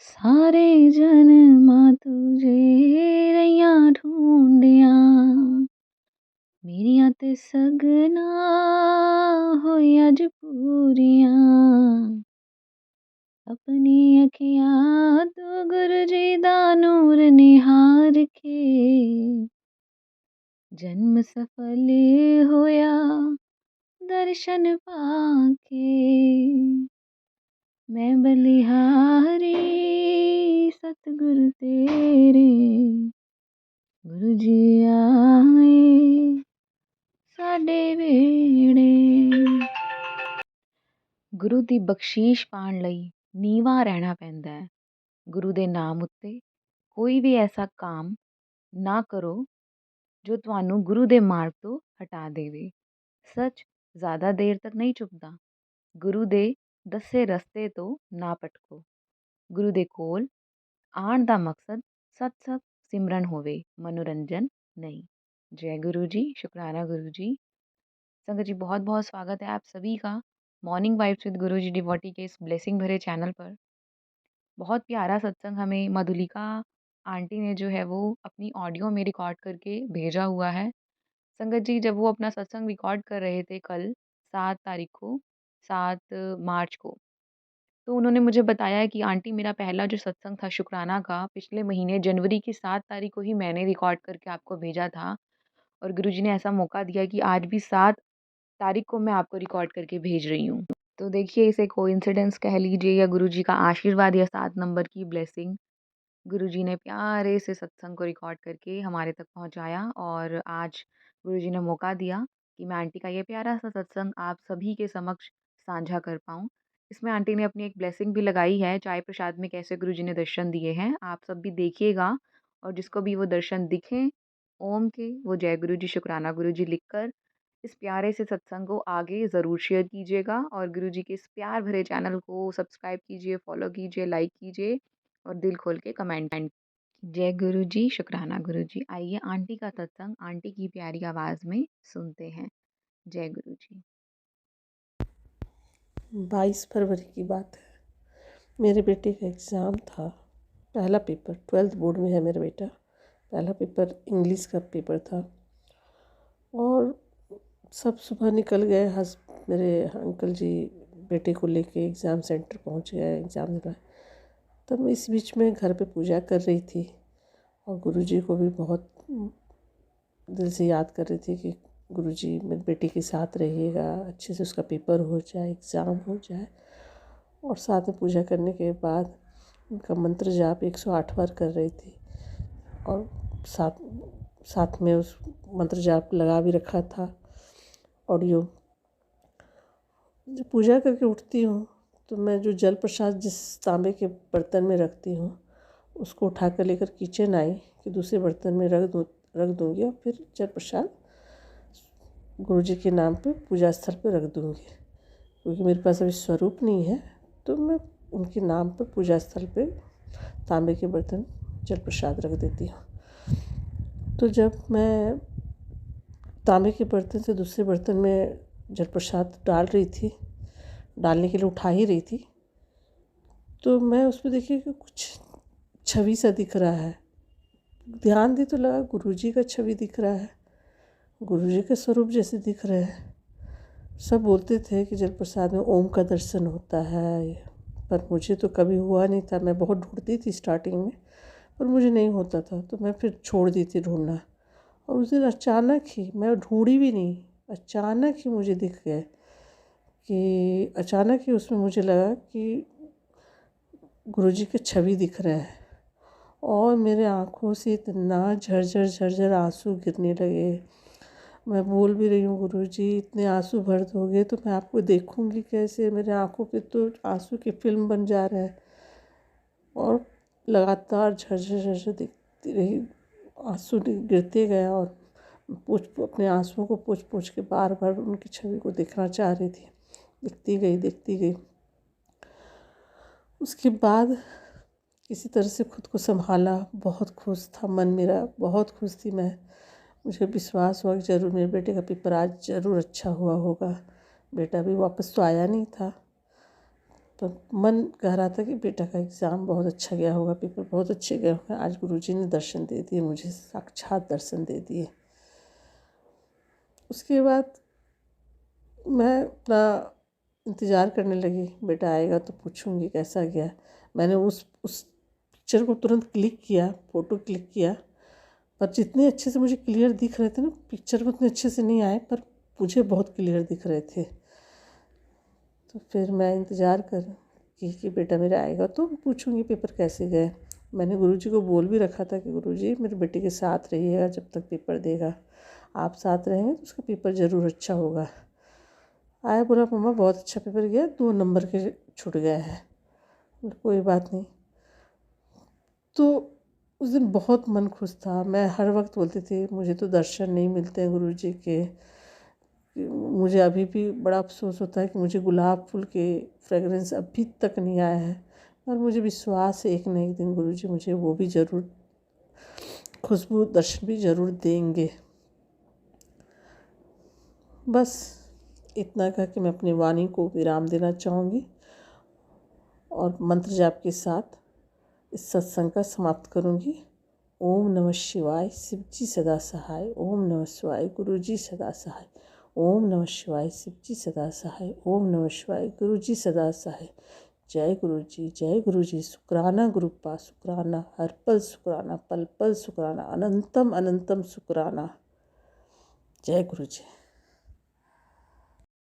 सारे जन्मां तुझे रैयां ढूंढियां, मेरियां ते सगना होई अज पूरियां। अपनी अखियां तो गुरु जी दा नूर निहार के, जन्म सफल होया दर्शन पाके। मैं बलिहारी सतगुरु तेरे, गुरु जी आए साडे वेड़े। गुरु ਦੀ ਬਖਸ਼ੀਸ਼ ਪਾਉਣ ਲਈ ਨੀਵਾਂ ਰਹਿਣਾ ਪੈਂਦਾ ਹੈ। ਗੁਰੂ ਦੇ ਨਾਮ ਉੱਤੇ ਕੋਈ ਵੀ ਐਸਾ ਕੰਮ ਨਾ ਕਰੋ ਜੋ ਤੁਹਾਨੂੰ ਗੁਰੂ ਦੇ ਮਾਰਗ ਤੋਂ ਹਟਾ ਦੇਵੇ। ਸੱਚ ਜ਼ਿਆਦਾ ਦੇਰ ਤੱਕ ਨਹੀਂ ਚੁੱਕਦਾ। ਗੁਰੂ ਦੇ ਦੱਸੇ ਰਸਤੇ ਤੋਂ ਨਾ ਭਟਕੋ। ਗੁਰੂ ਦੇ ਕੋਲ ਆਉਣ ਦਾ ਮਕਸਦ ਸਤਸੰਗ ਸਿਮਰਨ होवे, मनोरंजन नहीं। जय गुरु जी, शुक्राना गुरु जी। संगत जी बहुत बहुत स्वागत है आप सभी का morning vibes with Guru ji devotee के इस ब्लेसिंग भरे चैनल पर। बहुत प्यारा सत्संग हमें मधुलिका आंटी ने जो है वो अपनी ऑडियो में रिकॉर्ड करके भेजा हुआ है। संगत जी जब वो अपना सत्संग रिकॉर्ड कर रहे थे कल 7 तारीख को, 7 मार्च को, तो उन्होंने मुझे बताया कि आंटी मेरा पहला जो सत्संग था शुक्राना का पिछले महीने जनवरी की 7 तारीख को ही मैंने रिकॉर्ड करके आपको भेजा था, और गुरुजी ने ऐसा मौका दिया कि आज भी 7 तारीख को मैं आपको रिकॉर्ड करके भेज रही हूँ। तो देखिए इसे कोइंसिडेंस कह लीजिए या गुरुजी का आशीर्वाद या 7 नंबर की ब्लेसिंग। गुरुजी ने प्यारे से सत्संग को रिकॉर्ड करके हमारे तक पहुँचाया, और आज गुरुजी ने मौका दिया कि मैं आंटी का ये प्यारा सा सत्संग आप सभी के समक्ष साझा कर पाऊँ। इसमें आंटी ने अपनी एक ब्लेसिंग भी लगाई है, चाय प्रसाद में कैसे गुरुजी ने दर्शन दिए हैं आप सब भी देखिएगा, और जिसको भी वो दर्शन दिखें ओम के, वो जय गुरु जी शुक्राना गुरु जी लिखकर इस प्यारे से सत्संग को आगे ज़रूर शेयर कीजिएगा, और गुरु जी के इस प्यार भरे चैनल को सब्सक्राइब कीजिए, फॉलो कीजिए, लाइक कीजिए और दिल खोल के कमेंट। जय गुरु जी शुक्राना गुरु जी। आइए आंटी का सत्संग आंटी की प्यारी आवाज़ में सुनते हैं। जय गुरु जी। 22 फरवरी की बात है। मेरे बेटे का एग्ज़ाम था, पहला पेपर 12th बोर्ड में है मेरा बेटा। पहला पेपर इंग्लिश का पेपर था, और सब सुबह निकल गए। मेरे अंकल जी बेटे को लेके एग्ज़ाम सेंटर पहुंच गए एग्ज़ाम देना। तब मैं इस बीच में घर पे पूजा कर रही थी, और गुरुजी को भी बहुत दिल से याद कर रही थी कि गुरुजी मेरे बेटे के साथ रहिएगा, अच्छे से उसका पेपर हो जाए, एग्ज़ाम हो जाए। और साथ में पूजा करने के बाद उनका मंत्र जाप 108 बार कर रही थी, और साथ में उस मंत्र जाप लगा भी रखा था ऑडियो। जब पूजा करके उठती हूँ तो मैं जो जल प्रसाद जिस तांबे के बर्तन में रखती हूँ उसको उठा कर लेकर किचन आई कि दूसरे बर्तन में रख दूँगी, और फिर जल प्रसाद गुरुजी के नाम पे पूजा स्थल पे रख दूँगी। क्योंकि मेरे पास अभी स्वरूप नहीं है, तो मैं उनके नाम पे पूजा स्थल पे तांबे के बर्तन जल प्रसाद रख देती हूँ। तो जब मैं तांबे के बर्तन से दूसरे बर्तन में जल प्रसाद डालने के लिए उठा ही रही थी, तो मैं उसमें देखिए कि कुछ छवि सा दिख रहा है। ध्यान दी तो लगा गुरुजी का छवि दिख रहा है, गुरुजी के स्वरूप जैसे दिख रहे हैं। सब बोलते थे कि जल प्रसाद में ओम का दर्शन होता है, पर मुझे तो कभी हुआ नहीं था। मैं बहुत ढूंढती थी स्टार्टिंग में, पर मुझे नहीं होता था, तो मैं फिर छोड़ दी थी ढूंढना। और उस दिन अचानक ही, मैं ढूंढी भी नहीं, अचानक ही मुझे दिख गए कि अचानक ही उसमें मुझे लगा कि गुरुजी के छवि दिख रहे हैं, और मेरे आँखों से इतना झरझर झरझर आंसू गिरने लगे। मैं बोल भी रही हूँ, गुरुजी इतने आंसू भर दोगे तो मैं आपको देखूँगी कैसे? मेरे आँखों पे तो आंसू की फिल्म बन जा रहा है। और लगातार झरझर झरझर दिखती रही, आंसू गिरते गया, और अपने आंसुओं को पोंछ के बार बार उनकी छवि को देखना चाह रही थी। देखती गई। उसके बाद किसी तरह से खुद को संभाला। बहुत खुश था मन मेरा, बहुत खुश थी मैं। मुझे विश्वास हुआ कि ज़रूर मेरे बेटे का पेपर आज ज़रूर अच्छा हुआ होगा। बेटा भी वापस तो आया नहीं था, पर मन कह रहा था कि बेटा का एग्ज़ाम बहुत अच्छा गया होगा, पेपर बहुत अच्छे गए होंगे। आज गुरुजी ने दर्शन दे दिए मुझे, साक्षात दर्शन दे दिए। उसके बाद मैं अपना इंतज़ार करने लगी, बेटा आएगा तो पूछूंगी कैसा गया। मैंने उस पिक्चर को तुरंत क्लिक किया, फ़ोटो क्लिक किया, पर जितने अच्छे से मुझे क्लियर दिख रहे थे ना, पिक्चर में उतने अच्छे से नहीं आए, पर मुझे बहुत क्लियर दिख रहे थे। तो फिर मैं इंतज़ार कि बेटा मेरा आएगा तो पूछूंगी पेपर कैसे गए। मैंने गुरुजी को बोल भी रखा था कि गुरुजी मेरे बेटे के साथ रहिएगा जब तक पेपर देगा, आप साथ रहेंगे तो उसका पेपर ज़रूर अच्छा होगा। आया, बोला मम्मा बहुत अच्छा पेपर गया, 2 नंबर के छूट गए हैं। कोई बात नहीं। तो उस दिन बहुत मन खुश था। मैं हर वक्त बोलती थी मुझे तो दर्शन नहीं मिलते हैं गुरुजी के। मुझे अभी भी बड़ा अफसोस होता है कि मुझे गुलाब फूल के फ्रेगरेंस अभी तक नहीं आया है, पर मुझे विश्वास है एक न एक दिन गुरुजी मुझे वो भी ज़रूर, खुशबू दर्शन भी ज़रूर देंगे। बस इतना कह के मैं अपनी वाणी को विराम देना चाहूँगी और मंत्र जाप के साथ इस सत्संग का समाप्त करूँगी। ओम नमः शिवाय, शिव जी सदा सहाय। ओम नमः शिवाय, गुरु जी सदा सहाय। ओम नमः शिवाय, शिव जी सदा सहाय। ओम नमः शिवाय, गुरु जी सदा सहाय। जय गुरु जी, जय गुरु जी। शुक्राना गुरुपा, शुक्राना हर पल, शुक्राना पल पल, शुक्राना अनंतम अनंतम, शुक्राना। जय गुरु जी।